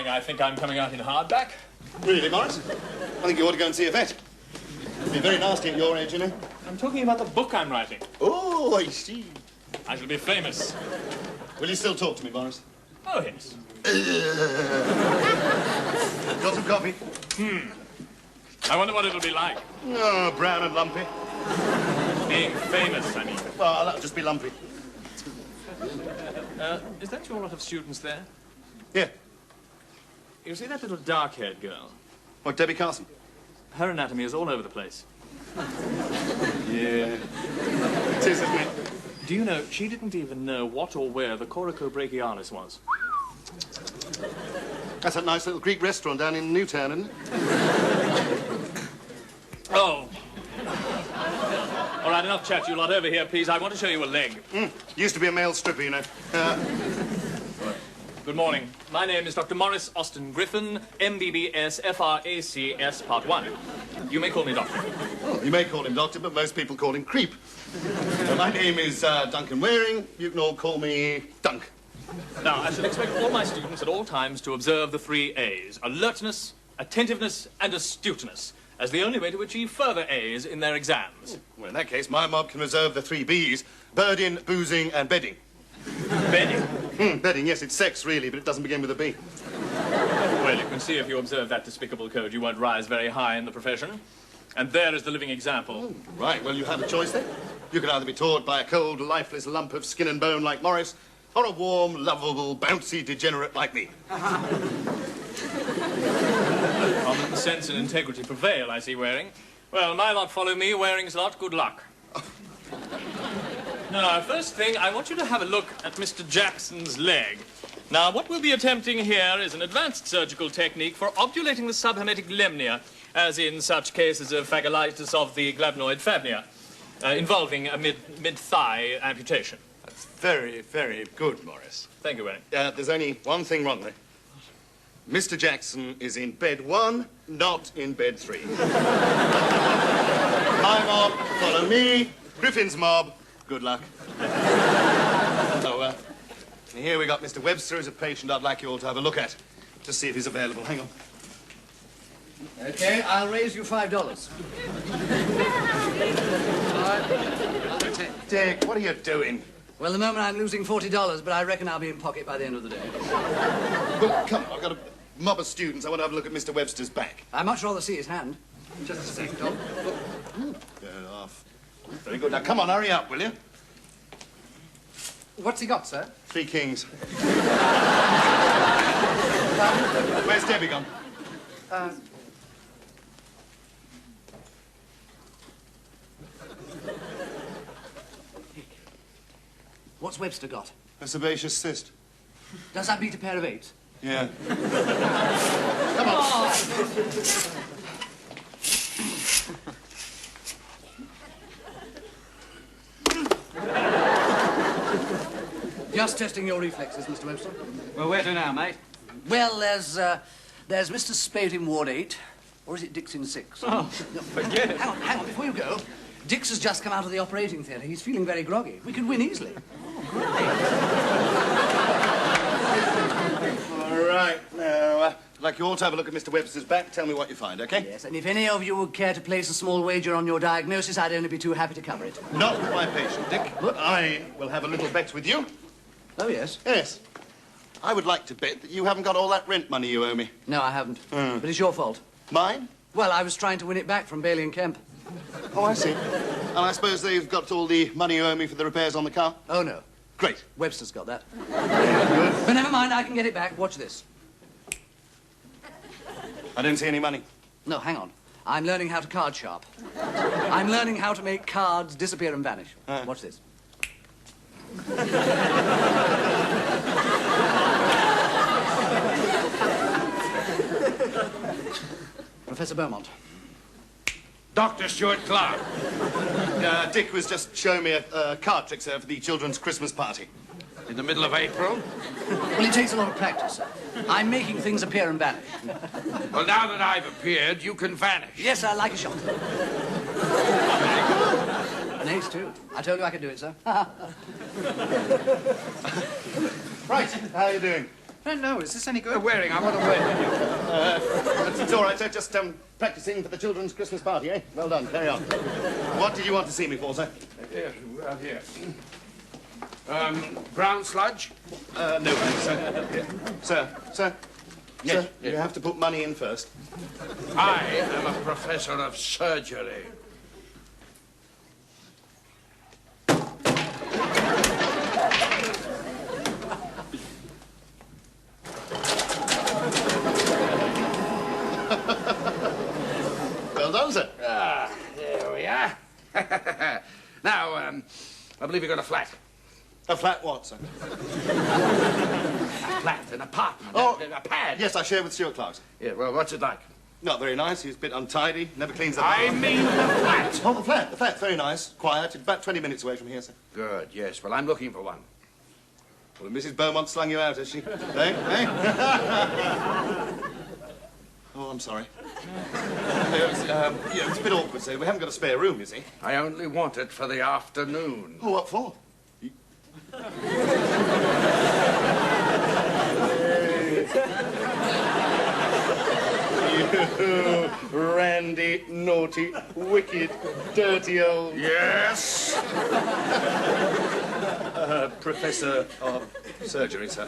warning, I think I'm coming out in hardback. Really, Morris? I think you ought to go and see a vet. It'd be very nasty at your age, you know. I'm talking about the book I'm writing. Oh, I see. I shall be famous. Will you still talk to me, Morris? Oh, yes. Got some coffee? I wonder what it'll be like. Oh, brown and lumpy. Being famous, I mean. Well, that'll just be lumpy. Is that your lot of students there? Yeah. You see that little dark-haired girl? What, Debbie Carson? Her anatomy is all over the place. Yeah. It is, isn't it? Do you know, she didn't even know what or where the coracobrachialis was. That's that nice little Greek restaurant down in Newtown, isn't it? Oh. All right, enough chat, you lot. Over here, please. I want to show you a leg. Used to be a male stripper, you know. Good morning. My name is Dr. Morris Austin Griffin, MBBS, FRACS, Part 1. You may call me Doctor. Oh, you may call him Doctor, but most people call him Creep. My name is Duncan Waring. You can all call me Dunk. Now, I should expect all my students at all times to observe the 3 A's. Alertness, attentiveness, and astuteness, as the only way to achieve further A's in their exams. Well, in that case, my mob can reserve the 3 B's. Birding, boozing, and bedding. Bedding? Bedding, yes, it's sex, really, but it doesn't begin with a B. Well, you can see if you observe that despicable code, you won't rise very high in the profession. And there is the living example. Right, well, you have a choice then. You can either be taught by a cold, lifeless lump of skin and bone like Morris, or a warm, lovable, bouncy degenerate like me. Common sense and integrity prevail, I see, Waring. Well, my lot follow me, Waring's lot, good luck. Now, first thing, I want you to have a look at Mr. Jackson's leg. Now, what we'll be attempting here is an advanced surgical technique for obturating the subhermetic lemnia, as in such cases of phagolitis of the glabnoid fabnia, involving a mid-thigh amputation. That's very, very good, Morris. Thank you, Waring. There's only one thing wrong there. Mr. Jackson is in bed 1, not in bed 3. My mob, follow me. Griffin's mob, good luck. So, here we got Mr. Webster as a patient I'd like you all to have a look at, to see if he's available. Hang on. Okay, I'll raise you $5. All right, I'll do 10. Dick, what are you doing? Well, at the moment I'm losing $40, but I reckon I'll be in pocket by the end of the day. Well, come on, I've got a mob of students. I want to have a look at Mr. Webster's back. I'd much rather see his hand. Just a second, Tom. Get off. Very good. Now, come on, hurry up, will you? What's he got, sir? 3 kings. Where's Debbie gone? What's Webster got? A sebaceous cyst. Does that beat a pair of 8s? Yeah. Come on. Just testing your reflexes, Mr. Webster. Well, where to now, mate? Well, there's Mr. Spade in Ward 8, or is it Dix in 6? Oh, no. forget it. Hang on, before you go. Dix has just come out of the operating theatre. He's feeling very groggy. We could win easily. All right. Now, I'd like you all to have a look at Mr. Webster's back. Tell me what you find, okay? Yes, and if any of you would care to place a small wager on your diagnosis, I'd only be too happy to cover it. Not with my patient, Dick. But I will have a little bet with you. Oh, yes? Yes. I would like to bet that you haven't got all that rent money you owe me. No, I haven't. But it's your fault. Mine? Well, I was trying to win it back from Bailey and Kemp. Oh, I see. And I suppose they've got all the money you owe me for the repairs on the car? Oh, no. Great. Webster's got that. But never mind, I can get it back. Watch this. I don't see any money. No, hang on. I'm learning how to card sharp. I'm learning how to make cards disappear and vanish. Watch this. Professor Beaumont. Dr. Stuart Clark. Dick was just showing me a card trick, sir, for the children's Christmas party. In the middle of April? Well, it takes a lot of practice, sir. I'm making things appear and vanish. Well, now that I've appeared, you can vanish. Yes, I like a shot. An ace, too. I told you I could do it, sir. Right, how are you doing? I don't know. Is this any good? Waring, I want a word with you. It's all right, sir. Just practicing for the children's Christmas party, eh? Well done. Carry on. What did you want to see me for, sir? Yes, well, here. Brown sludge? No, thanks, sir. Here. Sir. Yes, Sir, yes. you have to put money in first. I am a professor of surgery. Well done, sir. Ah, there we are. Now, I believe you got a flat. A flat what, sir? A flat, an apartment, Oh. a pad. Yes, I share with Stuart Clarkson. Yeah, well, what's it like? Not very nice. He's a bit untidy. Never cleans up. I mean the flat. Oh, the flat. The flat. Very nice. Quiet. It's about 20 minutes away from here, sir. Good, yes. Well, I'm looking for one. Well, Mrs. Beaumont slung you out, has she? Eh? Oh, I'm sorry. It's a bit awkward, sir. We haven't got a spare room, you see. I only want it for the afternoon. Oh, what for? You randy, naughty, wicked, dirty old Yes? professor of surgery, sir.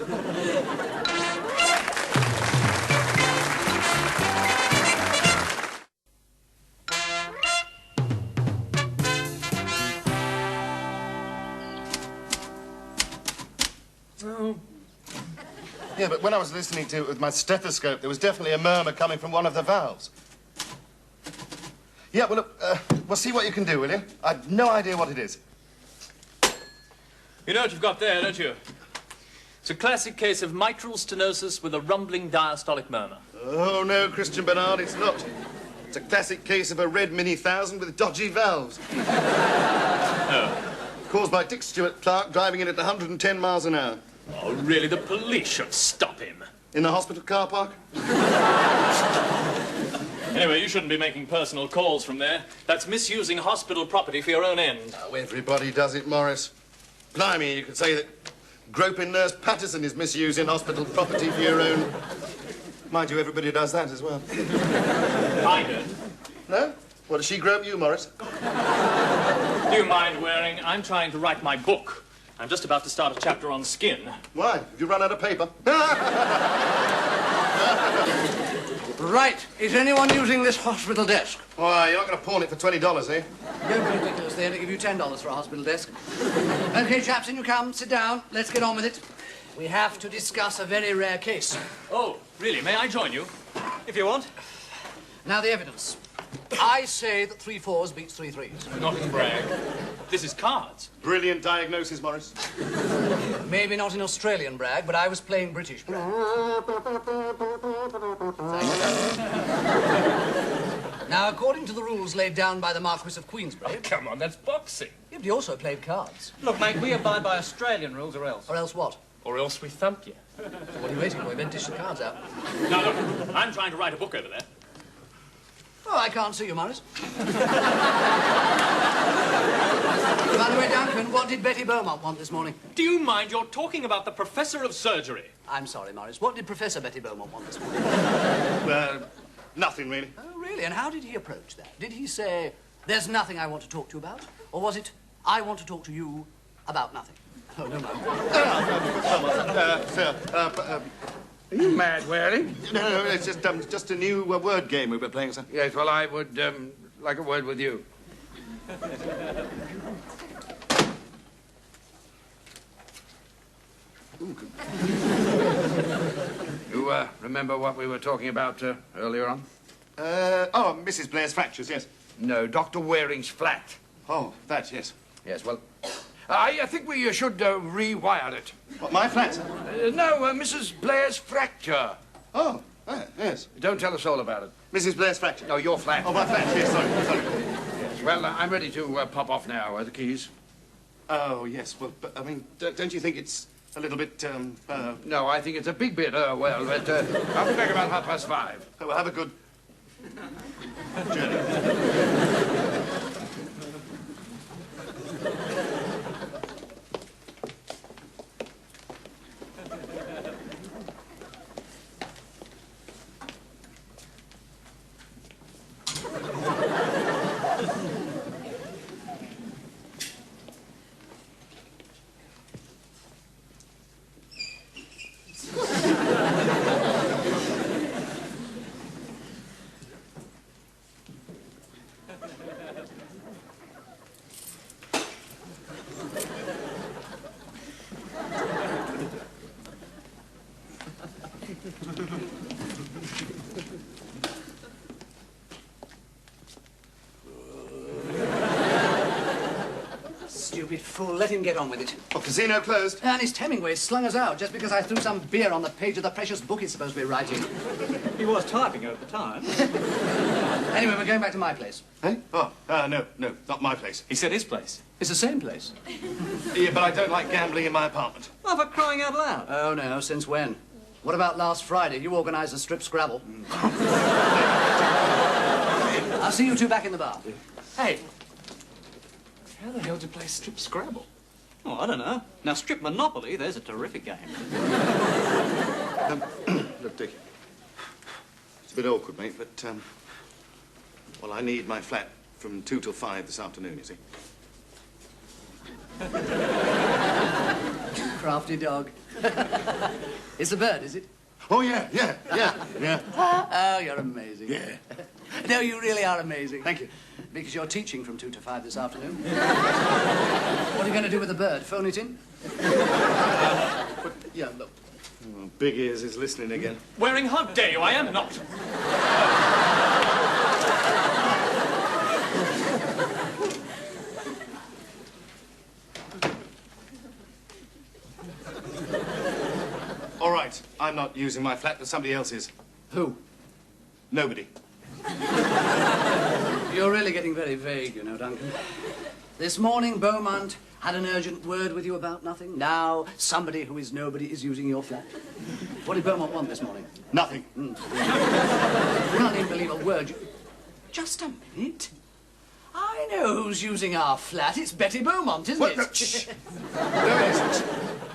Yeah, but when I was listening to it with my stethoscope, there was definitely a murmur coming from one of the valves. Yeah, well, look, well, see what you can do, will you? I've no idea what it is. You know what you've got there, don't you? It's a classic case of mitral stenosis with a rumbling diastolic murmur. Oh, no, Christian Bernard, it's not. It's a classic case of a red Mini 1000 with dodgy valves. Oh. Caused by Dick Stuart Clark driving in at 110 miles an hour. Oh, really? The police should stop him. In the hospital car park? Anyway, you shouldn't be making personal calls from there. That's misusing hospital property for your own end. Oh, everybody does it, Morris. Blimey, you could say that groping Nurse Patterson is misusing hospital property for your own... Mind you, everybody does that as well. I do. No? What, does she grope you, Morris? Do you mind, Waring? I'm trying to write my book. I'm just about to start a chapter on skin. Why? Have you run out of paper? Right. Is anyone using this hospital desk? Why, you're not going to pawn it for $20, eh? Don't be ridiculous. They only give you $10 for a hospital desk. OK, chaps, in you come. Sit down. Let's get on with it. We have to discuss a very rare case. Oh, really? May I join you? If you want. Now, the evidence. I say that 3 4s beats 3 3s. Not to brag. This is cards. Brilliant diagnosis, Morris. Maybe not in Australian brag, but I was playing British brag. Now, according to the rules laid down by the Marquis of Queensberry... Oh, come on, that's boxing. Yeah, but he also played cards. Look, mate, we abide by Australian rules or else. Or else what? Or else we thump you. So what are you waiting for? You better dish the cards out. Now, look, I'm trying to write a book over there. Oh, I can't see you, Morris. By the way, Duncan, what did Betty Beaumont want this morning? Do you mind? You're talking about the professor of surgery. I'm sorry, Morris. What did Professor Betty Beaumont want this morning? Nothing, really. Oh, really? And how did he approach that? Did he say, there's nothing I want to talk to you about? Or was it, I want to talk to you about nothing? Oh, no, no. Sir, Are you mad, Waring? no, it's just a new word game we were playing, sir. Yes, well, I would like a word with you. You remember what we were talking about earlier on? Mrs. Blair's fractures, yes. No, Dr. Waring's flat. Oh, that, yes. Yes, well, I think we should rewire it. What, my flat, sir? No, Mrs. Blair's fracture. Oh, yes. Don't tell us all about it. Mrs. Blair's fracture. No, your flat. Oh, my flat, yes, sorry. Yes, well, I'm ready to pop off now. The keys? Oh, yes, well, but, I mean, don't you think it's a little bit, No, I think it's a big bit, but I'll be back about 5:30. well, have a good journey. stupid fool. Let him get on with it. Oh, casino closed. Ernest Hemingway slung us out just because I threw some beer on the page of the precious book he's supposed to be writing. He was typing at the time. Anyway, we're going back to my place. Eh? Oh, no, not my place. He said his place. It's the same place. Yeah, but I don't like gambling in my apartment. Oh, for crying out loud. Oh, no, since when? What about last Friday? You organised a strip Scrabble. I'll see you two back in the bar. Hey, how the hell do you play strip Scrabble? Oh, I don't know. Now, strip Monopoly, there's a terrific game. Look, Dick, it's a bit awkward, mate, but, well, I need my flat from 2 till 5 this afternoon, you see. Crafty dog. It's a bird, is it? Oh, yeah. Oh, you're amazing. Yeah. No, you really are amazing. Thank you. Because you're teaching from 2 to 5 this afternoon. What are you going to do with the bird? Phone it in? Yeah, look. Oh, Big Ears is listening again. Waring, how dare you? I am not. All right, I'm not using my flat, but somebody else is. Who? Nobody. You're really getting very vague, you know, Duncan. This morning, Beaumont had an urgent word with you about nothing. Now, somebody who is nobody is using your flat. What did Beaumont want this morning? Nothing. You can't even believe a word. Just a minute. I know who's using our flat. It's Betty Beaumont, isn't it? Shh. No, it isn't.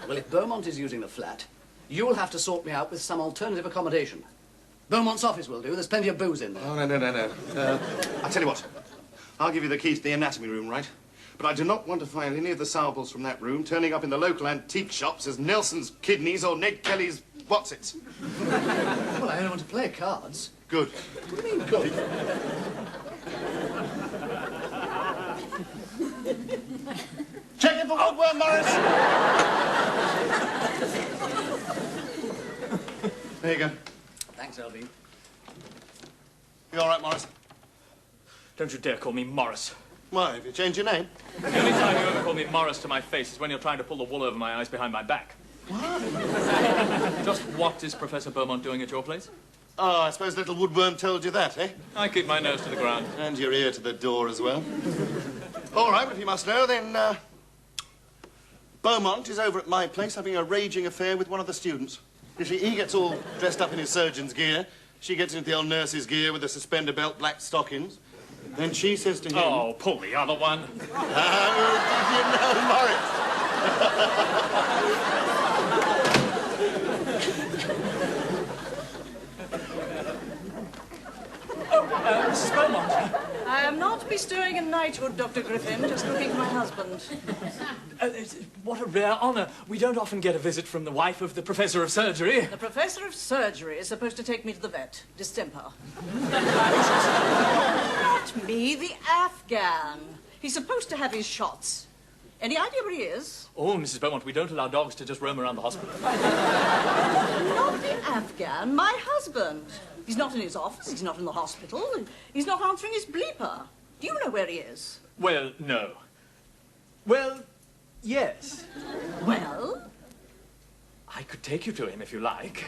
Well, if Beaumont is using the flat, you'll have to sort me out with some alternative accommodation. Beaumont's office will do. There's plenty of booze in there. Oh, no. I'll tell you what. I'll give you the key to the anatomy room, right? But I do not want to find any of the samples from that room turning up in the local antique shops as Nelson's kidneys or Ned Kelly's whatsits. Well, I only want to play cards. Good. What do you mean, good? Check it for woodworm, Morris. There you go. Thanks, Alvin. You all right, Morris? Don't you dare call me Morris. Why, have you changed your name? The only time you ever call me Morris to my face is when you're trying to pull the wool over my eyes behind my back. What? Just what is Professor Beaumont doing at your place? Oh, I suppose little woodworm told you that, eh? I keep my nose to the ground. And your ear to the door as well. All right, well, if you must know, then, Beaumont is over at my place having a raging affair with one of the students. You see, he gets all dressed up in his surgeon's gear. She gets into the old nurse's gear with a suspender belt, black stockings. Then she says to him... Oh, pull the other one. Did you know, Morris? Mrs. Beaumont. I am not bestowing a knighthood, Dr. Griffin, just looking for my husband. What a rare honour. We don't often get a visit from the wife of the Professor of Surgery. The Professor of Surgery is supposed to take me to the vet. Distemper. Not me, the Afghan. He's supposed to have his shots. Any idea where he is? Oh, Mrs. Beaumont, we don't allow dogs to just roam around the hospital. Not the Afghan, my husband. He's not in his office, he's not in the hospital, he's not answering his bleeper. Do you know where he is? Well, no. Well, yes. Well? I could take you to him if you like.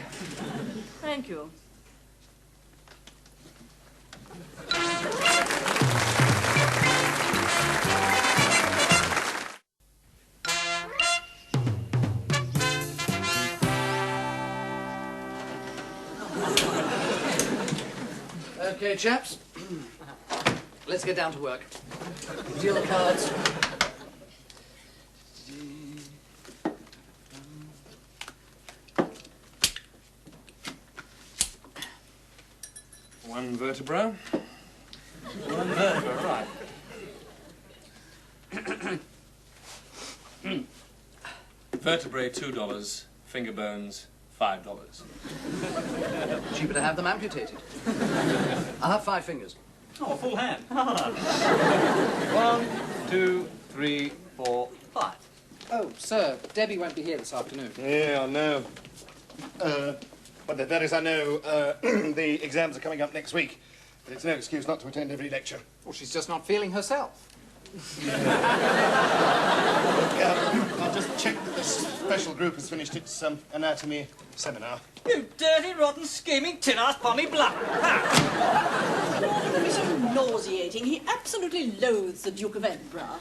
Thank you. Okay, chaps. Let's get down to work. Deal the cards. One vertebra. One vertebra, right. Vertebrae, $2. Finger bones, $5. Cheaper to have them amputated. I'll have 5 fingers. Oh, a full hand. 1, 2, 3, 4, 5. Oh, sir, Debbie won't be here this afternoon. Yeah, I know. But that is, I know, the exams are coming up next week. But it's no excuse not to attend every lecture. Well, she's just not feeling herself. I'll just check that the special group has finished its anatomy seminar. You dirty, rotten, scheming, tin-ass, pommy black. It was so nauseating. He absolutely loathes the Duke of Edinburgh.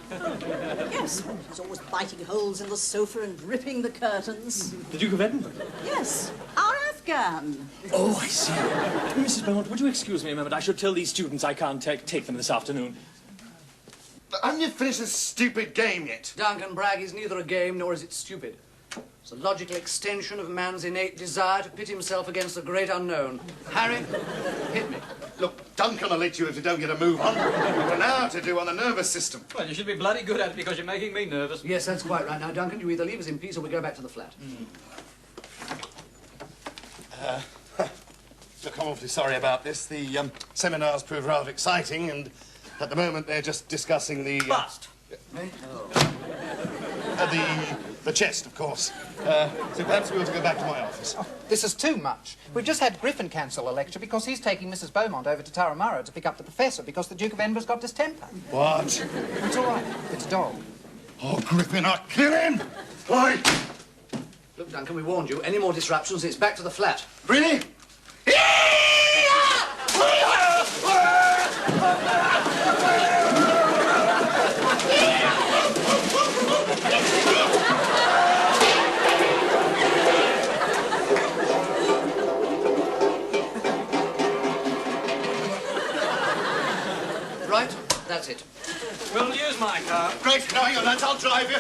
Yes, he's always biting holes in the sofa and ripping the curtains. The Duke of Edinburgh? Yes, our Afghan. Oh, I see. Mrs. Beaumont, would you excuse me a moment? I should tell these students I can't take them this afternoon. Haven't you finished this stupid game yet? Duncan Bragg is neither a game nor is it stupid. It's a logical extension of man's innate desire to pit himself against the great unknown. Harry, hit me. Look, Duncan will let you if you don't get a move on. We've got an hour to do on the nervous system. Well, you should be bloody good at it because you're making me nervous. Yes, that's quite right. Now, Duncan, you either leave us in peace or we go back to the flat. Look, I'm awfully sorry about this. The seminars proved rather exciting, and at the moment they're just discussing the... Bust. The chest, of course. So perhaps we ought to go back to my office. Oh, this is too much. We've just had Griffin cancel a lecture because he's taking Mrs. Beaumont over to Taramara to pick up the professor because the Duke of Edinburgh's got distemper. What? It's all right. It's a dog. Oh, Griffin, I'll kill him! Why? Look, Duncan, we warned you. Any more disruptions, it's back to the flat. Really? Right, that's it. We'll use my car. Great. No, hang on, lads. I'll drive you.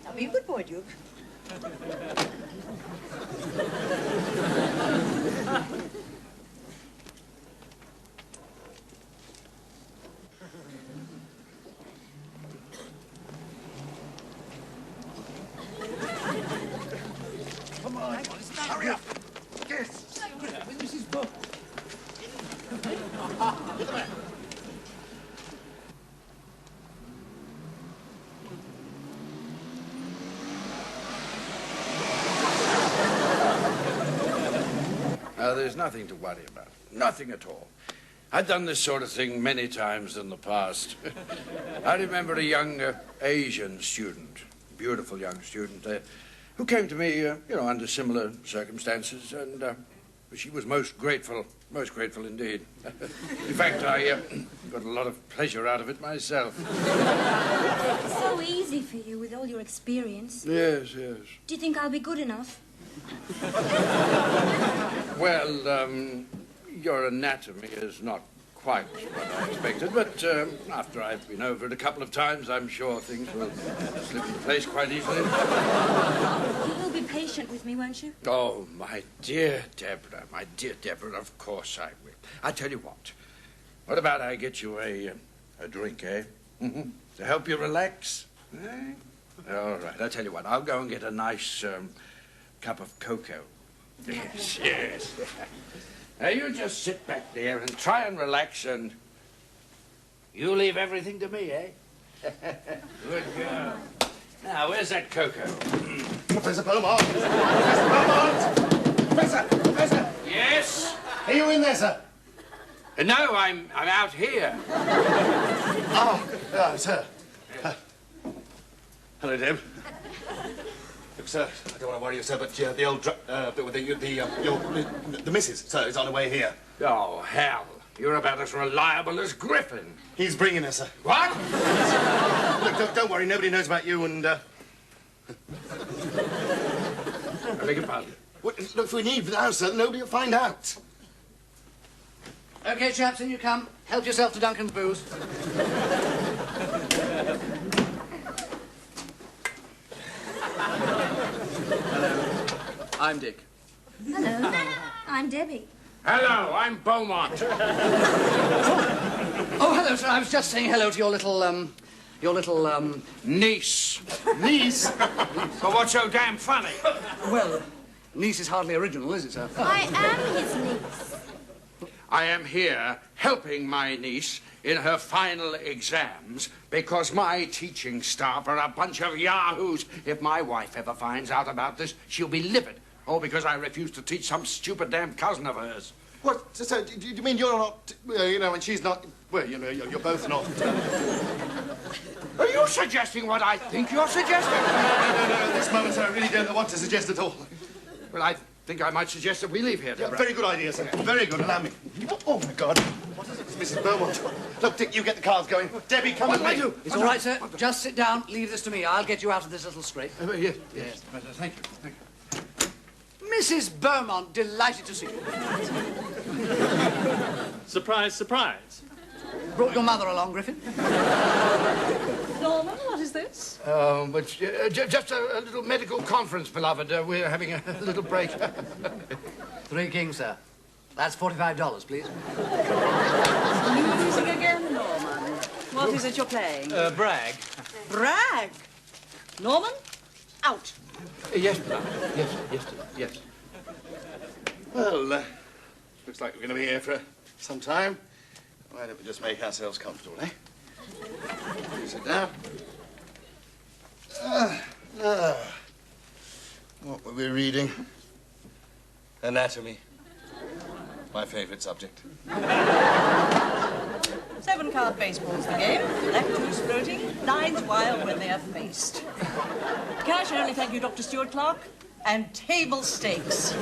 Now be a good boy, Duke. Come on. Hurry up. Yes. With Mrs. Book. There's nothing to worry about. Nothing at all. I've done this sort of thing many times in the past. I remember a young Asian student, beautiful young student, who came to me, under similar circumstances, and she was most grateful indeed. In fact, I got a lot of pleasure out of it myself. It's so easy for you with all your experience. Yes. Do you think I'll be good enough? Well, your anatomy is not quite what I expected, but after I've been over it a couple of times, I'm sure things will slip into place quite easily. You will be patient with me, won't you? Oh, my dear Deborah, of course I will. I tell you what. What about I get you a drink, eh? Mm-hmm. To help you relax? Eh? All right, I tell you what. I'll go and get a nice cup of cocoa. Yes. Now, you just sit back there and try and relax, and you leave everything to me, eh? Good girl. Now, where's that cocoa? Professor Beaumont! Professor! Yes? Are you in there, sir? No, I'm out here. Sir. Hello, Deb. Look, sir, I don't want to worry you, sir, but the old the missus, sir, is on her way here. Oh, hell. You're about as reliable as Griffin. He's bringing her, sir. What? Look, don't worry, nobody knows about you, and, I beg your pardon. Look, if we leave now, sir, nobody will find out. Okay, chaps, in you come. Help yourself to Duncan's booze. I'm Dick. Hello. I'm Debbie. Hello, I'm Beaumont. Oh, hello, sir. I was just saying hello to your little niece. Niece? But what's so damn funny? Well, Niece is hardly original, is it, sir? I am his niece. I am here helping my niece in her final exams because my teaching staff are a bunch of yahoos. If my wife ever finds out about this, she'll be livid. All because I refuse to teach some stupid damn cousin of hers. What? So, do you mean you're not, you know, and she's not... Well, you know, you're both not... Are you suggesting what I think you're suggesting? No, at this moment, sir, I really don't know what to suggest at all. Well, I think I might suggest that we leave here, Yeah, Deborah. very good idea, sir. Very good. Allow me. Oh, my God. What is it? It's Mrs. Beaumont. Look, Dick, you get the cards going. Debbie, come with me. It's all right, sir. Just sit down. Leave this to me. I'll get you out of this little scrape. Yes. Thank you. Thank you. Mrs. Beaumont, delighted to see you. Surprise, surprise. Brought your mother along, Griffin? Norman, what is this? Just a little medical conference, beloved. We're having a little break. 3 kings, sir. That's $45, please. Losing again, Norman. What is it you're playing? Brag. Brag. Norman, out. Yes, beloved. Yes. Well, looks like we're going to be here for some time. Why don't we just make ourselves comfortable, eh? You sit down. What were we reading? Anatomy. My favourite subject. 7-card baseball's the game. Left 2's floating, 9's wild when they're faced. Cash only, thank you, Dr. Stuart Clark. And table stakes.